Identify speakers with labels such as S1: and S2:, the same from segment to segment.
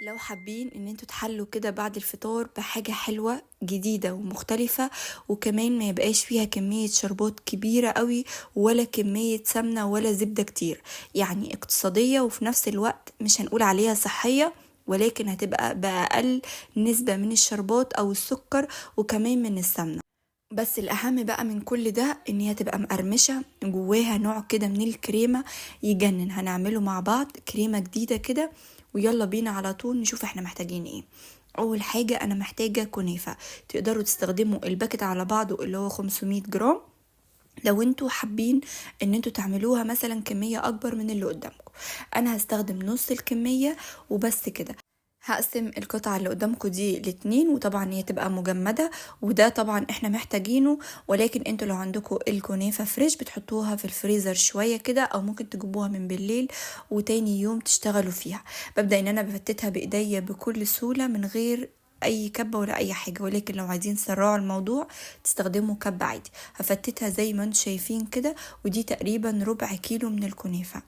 S1: لو حابين ان انتوا تحلوا كده بعد الفطار بحاجة حلوة جديدة ومختلفة، وكمان ما يبقاش فيها كمية شربات كبيرة قوي ولا كمية سمنة ولا زبدة كتير، يعني اقتصادية وفي نفس الوقت مش هنقول عليها صحية، ولكن هتبقى بأقل نسبة من الشربات او السكر وكمان من السمنة. بس الأهم بقى من كل ده إن هي تبقى مقرمشة جواها نوع كده من الكريمة يجنن. هنعمله مع بعض كريمة جديدة كده، ويلا بينا على طول نشوف احنا محتاجين ايه. أول حاجة أنا محتاجة كنافة، تقدروا تستخدموا الباكت على بعضه اللي هو 500 جرام. لو انتوا حابين ان انتوا تعملوها مثلا كمية اكبر من اللي قدامكم، انا هستخدم نص الكمية وبس كده. هقسم القطعة اللي قدامكم دي لاتنين، وطبعا هي تبقى مجمدة، وده طبعا احنا محتاجينه. ولكن انتوا لو عندكم الكنافة فريش بتحطوها في الفريزر شوية كده، او ممكن تجيبوها من بالليل وتاني يوم تشتغلوا فيها. ببدأ ان انا بفتتها بايديا بكل سهولة من غير اي كبة ولا اي حاجة، ولكن لو عايزين تسرعوا الموضوع تستخدموا كبة عادي. هفتتها زي ما انتم شايفين كده، ودي تقريبا ربع كيلو من الكنافة.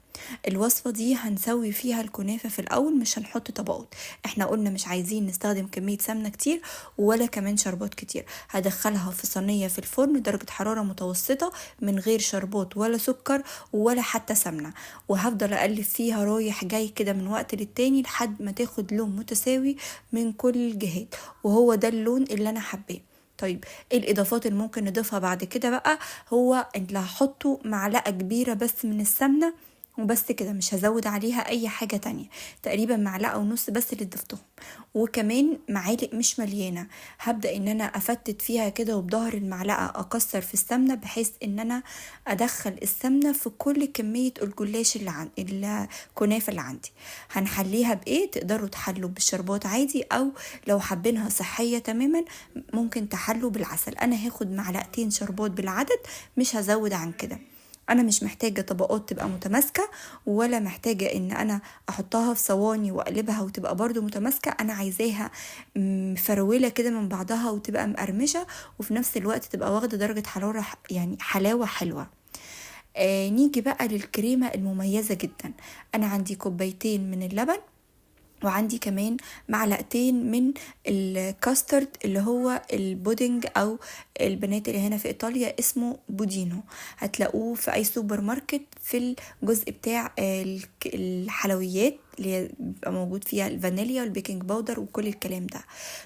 S1: الوصفة دي هنسوي فيها الكنافة في الأول، مش هنحط طبقات. احنا قلنا مش عايزين نستخدم كمية سمنة كتير ولا كمان شربات كتير. هدخلها في صينية في الفرن درجة حرارة متوسطة من غير شربات ولا سكر ولا حتى سمنة، وهفضل أقلب فيها رايح جاي كده من وقت للتاني لحد ما تاخد لون متساوي من كل الجهات، وهو ده اللون اللي أنا حباه. طيب ايه الاضافات اللي ممكن نضيفها بعد كده بقى؟ هو اللي هحطه معلقة كبيرة بس من السمنة وبس كده، مش هزود عليها اي حاجة تانية. تقريبا معلقة ونص بس اللي ضفتهم، وكمان معالق مش مليانة. هبدأ ان انا افتت فيها كده وبظهر المعلقة اكسر في السمنة، بحيث ان انا ادخل السمنة في كل كمية الجلاش اللي الكنافة اللي عندي. هنحليها بايه؟ تقدروا تحلوا بالشربات عادي، او لو حابينها صحية تماما ممكن تحلوا بالعسل. انا هاخد معلقتين شربات بالعدد، مش هزود عن كده. انا مش محتاجة طبقات تبقى متماسكة، ولا محتاجة ان انا احطها في صواني واقلبها وتبقى برضو متماسكة. انا عايزاها مفرولة كده من بعضها وتبقى مقرمشة، وفي نفس الوقت تبقى واخدة درجة حرارة يعني حلاوة حلوة. نيجي بقى للكريمة المميزة جدا. انا عندي كوبايتين من اللبن، وعندي كمان معلقتين من الكاسترد اللي هو البودنج، او البنات اللي هنا في ايطاليا اسمه بودينو. هتلاقوه في اي سوبر ماركت في الجزء بتاع الحلويات اللي هي بيبقى موجود فيها الفانيليا والبيكنج باودر وكل الكلام ده.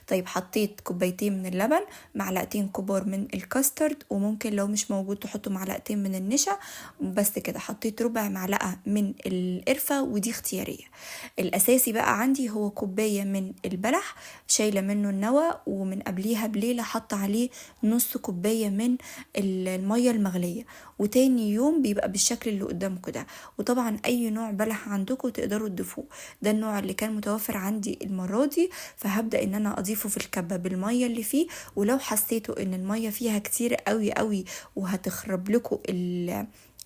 S1: طيب حطيت كوبايتين من اللبن، معلقتين كبار من الكاسترد، وممكن لو مش موجود تحطوا معلقتين من النشا بس كده. حطيت ربع معلقة من القرفة، ودي اختيارية. الاساسي بقى عندي هو كوباية من البلح شايلة منه النوى، ومن قبليها بليلة حط عليه نص كوباية من المية المغلية، وتاني يوم بيبقى بالشكل اللي قدامكم ده. وطبعا اي نوع بلح عندكم تقدروا تضيفوه، ده النوع اللي كان متوفر عندي المرة دي، فهبدأ ان انا اضيفه في الكبة بالمية اللي فيه. ولو حسيتوا ان المية فيها كتير قوي قوي وهتخرب لكم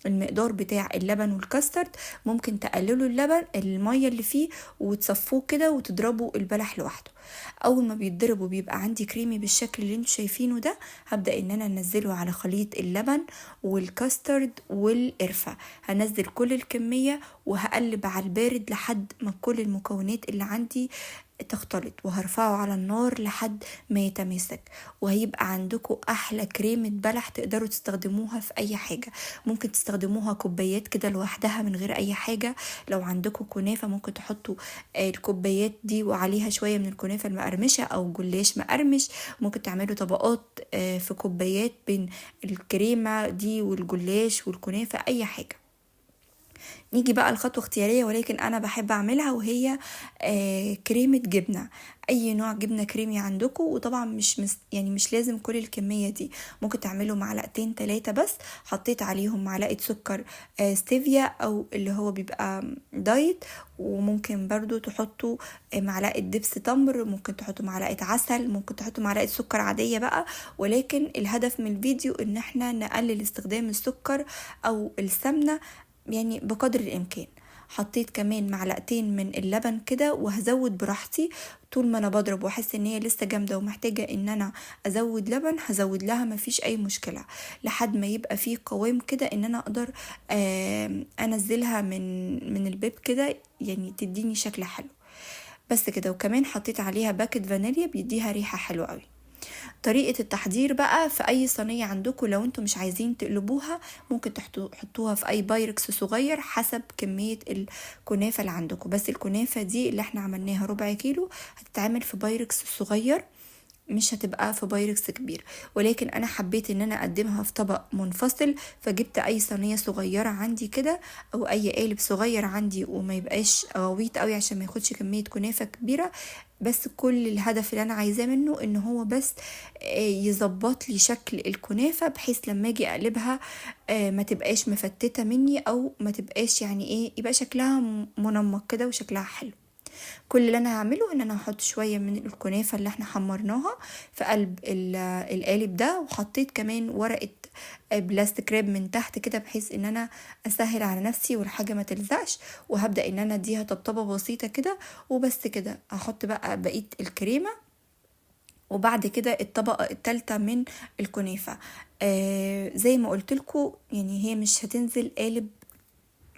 S1: المقدار بتاع اللبن والكاسترد، ممكن تقللوا اللبن المية اللي فيه وتصفوه كده وتضربوا البلح لوحده. اول ما بيتضرب وبيبقى عندي كريمي بالشكل اللي انتوا شايفينه ده، هبدأ ان انا انزله على خليط اللبن والكاسترد والقرفة. هنزل كل الكمية وهقلب على البارد لحد ما كل المكونات اللي عندي تختلط، وهرفعه على النار لحد ما يتماسك، وهيبقى عندكم احلى كريمة بلح تقدروا تستخدموها في اي حاجة. ممكن تستخدموها كوبايات كده لوحدها من غير اي حاجة. لو عندكم كنافة ممكن تحطوا الكوبايات دي وعليها شوية من الكنافة المقرمشة او جلاش مقرمش. ممكن تعملوا طبقات في كوبايات بين الكريمة دي والجلاش والكنافة، اي حاجة. نيجي بقى الخطوة اختيارية ولكن انا بحب اعملها، وهي كريمة جبنة. اي نوع جبنة كريمي عندكم، وطبعا يعني مش لازم كل الكمية دي. ممكن تعملوا معلقتين 3 بس. حطيت عليهم معلقة سكر ستيفيا او اللي هو بيبقى دايت، وممكن برضو تحطوا معلقة دبس تمر، ممكن تحطوا معلقة عسل، ممكن تحطوا معلقة سكر عادية بقى. ولكن الهدف من الفيديو ان احنا نقلل استخدام السكر او السمنة يعني بقدر الامكان. حطيت كمان معلقتين من اللبن كده، وهزود براحتي. طول ما انا بضرب واحس ان هي لسه جامده ومحتاجه ان انا ازود لبن هزود لها، مفيش اي مشكله، لحد ما يبقى فيه قوام كده ان انا اقدر انزلها من البيب كده، يعني تديني شكل حلو. بس كده. وكمان حطيت عليها باكت فانيليا بيديها ريحة حلوة قوي. طريقة التحضير بقى في اي صينية عندكم، لو انتم مش عايزين تقلبوها ممكن تحطوها في اي بايركس صغير حسب كمية الكنافة اللي عندكم. بس الكنافة دي اللي احنا عملناها 1/4 كيلو هتتعمل في بايركس صغير، مش هتبقى في بايركس كبير. ولكن انا حبيت ان انا اقدمها في طبق منفصل، فجبت اي صينيه صغيره عندي كده او اي قالب صغير عندي وما يبقاش غويط قوي عشان ما ياخدش كميه كنافه كبيره. بس كل الهدف اللي انا عايزاه منه ان هو بس يظبط لي شكل الكنافه، بحيث لما اجي اقلبها ما تبقاش مفتته مني، او ما تبقاش يعني ايه، يبقى شكلها منمق كده وشكلها حلو. كل اللي انا هعمله ان انا هحط شوية من الكنافة اللي احنا حمرناها في قلب القالب ده، وحطيت كمان ورقة بلاستيك راب من تحت كده، بحيث ان انا اسهل على نفسي والحاجة ما تلزقش. وهبدأ ان انا اديها طبطبة بسيطة كده وبس كده. هحط بقى بقية الكريمة، وبعد كده الطبقة التالتة من الكنافة. زي ما قلت لكم يعني هي مش هتنزل قالب،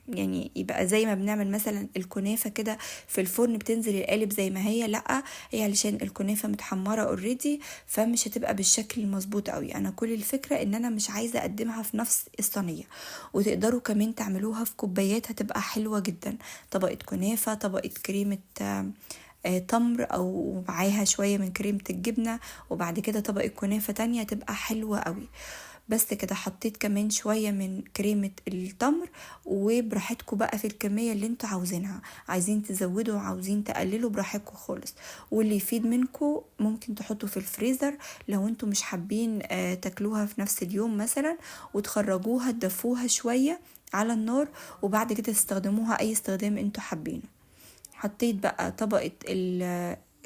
S1: يعني يبقى زي ما بنعمل مثلا الكنافة كده في الفرن بتنزل القالب زي ما هي، لأ، هي علشان الكنافة متحمرة اوريدي فمش هتبقى بالشكل المظبوط قوي. انا كل الفكرة ان انا مش عايزة اقدمها في نفس الصينية. وتقدروا كمان تعملوها في كوبايات هتبقى حلوة جدا، طبقة كنافة، طبقة كريمة تمر او معاها شوية من كريمة الجبنة، وبعد كده طبقة كنافة تانية تبقى حلوة قوي. بس كده. حطيت كمان شوية من كريمة التمر، وبراحتكم بقى في الكمية اللي انتوا عاوزينها، عايزين تزودوا عاوزين تقللوا براحتكم خالص. واللي يفيد منكم ممكن تحطوا في الفريزر لو انتوا مش حابين تاكلوها في نفس اليوم مثلا، وتخرجوها تدفوها شوية على النار، وبعد كده تستخدموها اي استخدام انتوا حابينه. حطيت بقى طبقة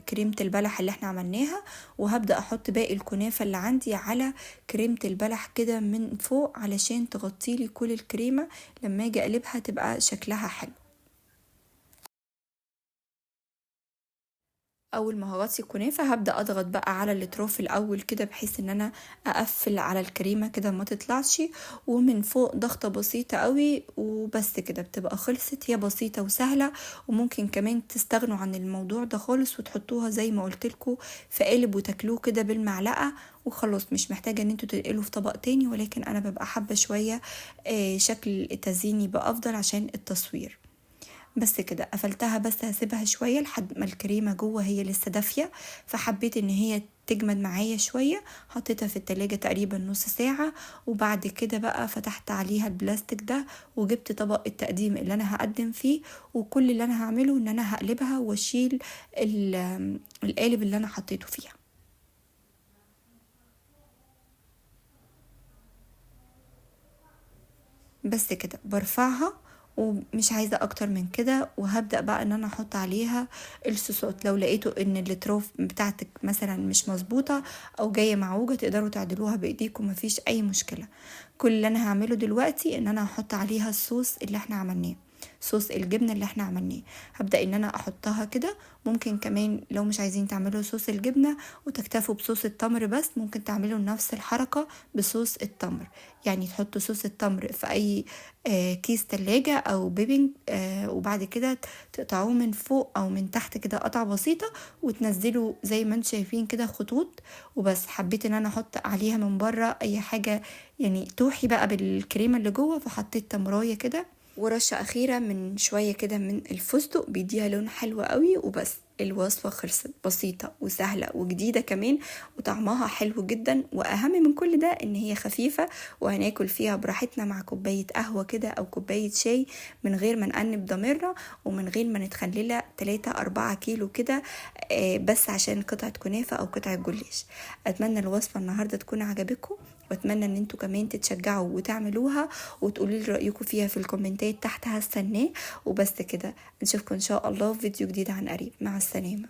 S1: كريمة البلح اللي احنا عملناها، وهبدأ احط باقي الكنافة اللي عندي على كريمة البلح كده من فوق علشان تغطيلي كل الكريمة، لما اجي اقلبها تبقى شكلها حلو. اول ما هغطي الكنافه هبدا اضغط بقى على الاطراف الاول كده، بحيث ان انا اقفل على الكريمه كده ما تطلعش، ومن فوق ضغطه بسيطه قوي وبس كده بتبقى خلصت. هي بسيطه وسهله، وممكن كمان تستغنوا عن الموضوع ده خالص وتحطوها زي ما قلت لكم في قالب وتاكلوه كده بالمعلقه وخلاص، مش محتاجه ان انتوا تنقلوا في طبق تاني. ولكن انا ببقى حابه شويه شكل التزيين يبقى افضل عشان التصوير. بس كده قفلتها، بس هسيبها شوية لحد ما الكريمة جوه هي لسه دافية، فحبيت ان هي تجمد معايا شوية. حطيتها في التلاجة تقريبا نص ساعة، وبعد كده بقى فتحت عليها البلاستيك ده وجبت طبق التقديم اللي انا هقدم فيه. وكل اللي انا هعمله ان انا هقلبها واشيل القالب اللي انا حطيته فيها. بس كده برفعها، ومش عايزة اكتر من كده. وهبدأ بقى ان انا احط عليها الصوصات. لو لقيتوا ان الاطراف بتاعتك مثلا مش مظبوطة او جاية معوجة تقدروا تعدلوها بايديكم، مفيش اي مشكلة. كل اللي انا هعمله دلوقتي ان انا هحط عليها الصوص اللي احنا عملناه، صوص الجبنة اللي احنا عملناه. هبدأ ان انا احطها كده. ممكن كمان لو مش عايزين تعملوا صوص الجبنة وتكتفوا بصوص التمر بس، ممكن تعملوا نفس الحركة بصوص التمر. يعني تحطوا صوص التمر في اي كيس تلاجة او بيبنج، وبعد كده تقطعوه من فوق او من تحت كده قطعة بسيطة، وتنزلوا زي ما انتم شايفين كده خطوط. وبس حبيت ان انا احط عليها من بره اي حاجة يعني توحي بقى بالكريمة اللي جوه، فحطيت تمراية كده ورشة أخيرة من شوية كده من الفستق بيديها لون حلو قوي. وبس الوصفة خلصت، بسيطة وسهلة وجديدة كمان، وطعمها حلو جدا. وأهم من كل ده إن هي خفيفة، وهناكل فيها براحتنا مع كوباية قهوة كده أو كوباية شاي، من غير ما نأنب ضميرنا ومن غير ما نتخللها 3-4 كيلو كده بس عشان قطعة كنافة أو قطعة جلاش. أتمنى الوصفة النهاردة تكون عجبتكم، واتمنى ان انتوا كمان تتشجعوا وتعملوها وتقولوا لي رايكم فيها في الكومنتات تحت، هستناه. وبس كده، نشوفكم ان شاء الله في فيديو جديد عن قريب. مع السلامه.